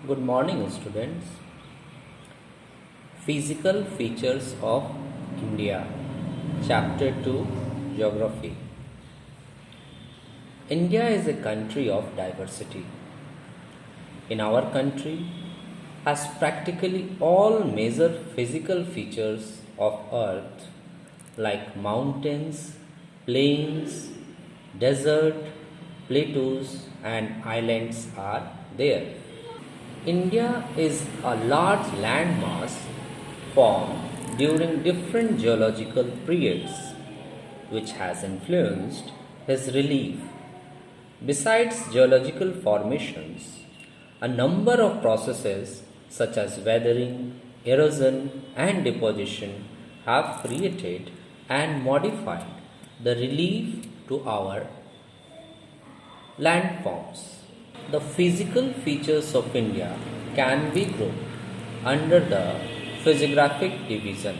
Good morning, students. Physical features of India, Chapter 2, Geography. India is a country of diversity. In our country, has practically all major physical features of Earth like mountains, plains, desert, plateaus, and islands are there. India is a large landmass formed during different geological periods, which has influenced his relief. Besides geological formations, a number of processes such as weathering, erosion, and deposition have created and modified the relief to our landforms. The physical features of India can be grouped under the physiographic division.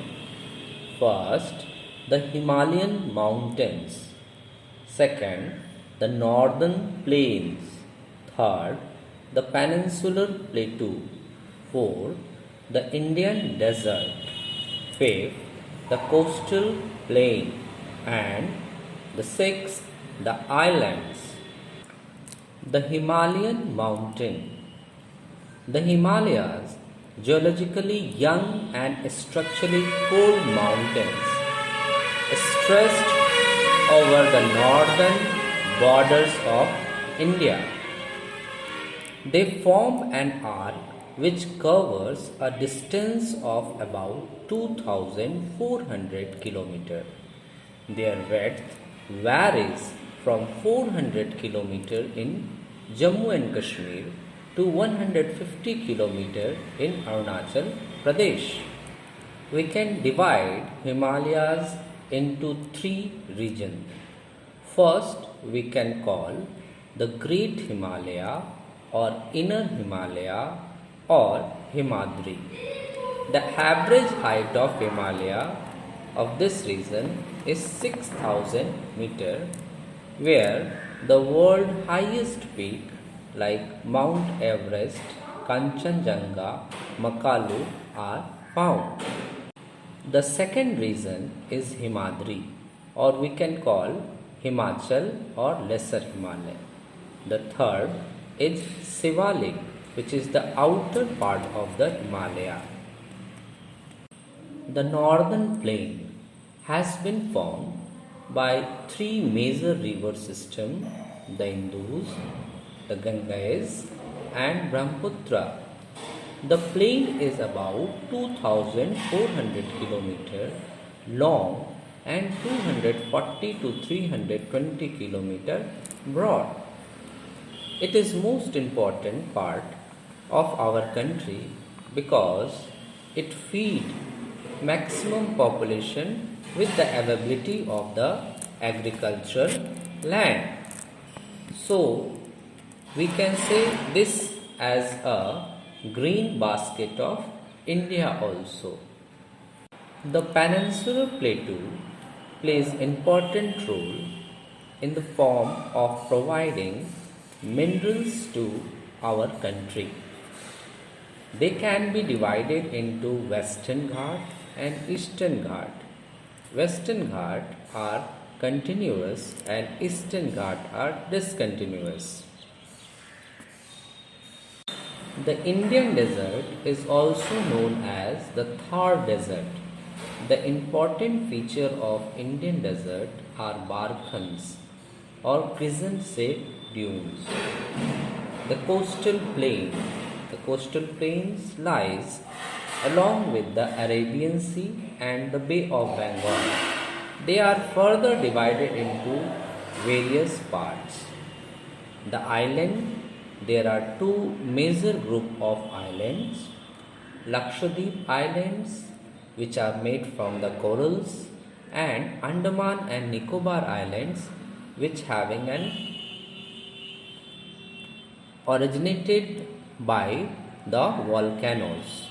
First, the Himalayan mountains. Second, the northern plains. Third, the peninsular plateau. Fourth, the Indian desert. Fifth, the coastal plain. And the sixth, the islands. The Himalayan mountain. The Himalayas, geologically young and structurally cold mountains, stretched over the northern borders of India. They form an arc which covers a distance of about 2,400 km. Their width varies from 400 km in Jammu and Kashmir to 150 km in Arunachal Pradesh. We can divide Himalayas into three regions. First, we can call the Great Himalaya or Inner Himalaya or Himadri. The average height of Himalaya of this region is 6,000 meter, where the world highest peak like Mount Everest, Kanchenjunga, Makalu are found. The second region is Himadri, or we can call Himachal or Lesser Himalaya. The third is Sivalik, which is the outer part of the Himalaya. The northern plain has been formed by three major river systems, the Indus, the Ganges, and Brahmaputra. The plain is about 2,400 km long and 240 to 320 km broad. It is most important part of our country because it feeds maximum population with the availability of the agricultural land. So, we can say this as a green basket of India also. The peninsular plateau plays important role in the form of providing minerals to our country. They can be divided into Western Ghat and Eastern Ghat. Western Ghat are continuous and Eastern Ghat are discontinuous. The Indian desert is also known as the Thar Desert. The important feature of Indian desert are barkhans or crescent-shaped dunes. The coastal plain. The coastal plains lies along with the Arabian Sea and the Bay of Bengal. They are further divided into various parts. The island, there are two major groups of islands, Lakshadweep Islands, which are made from the corals, and Andaman and Nicobar Islands, which having an originated by the volcanoes.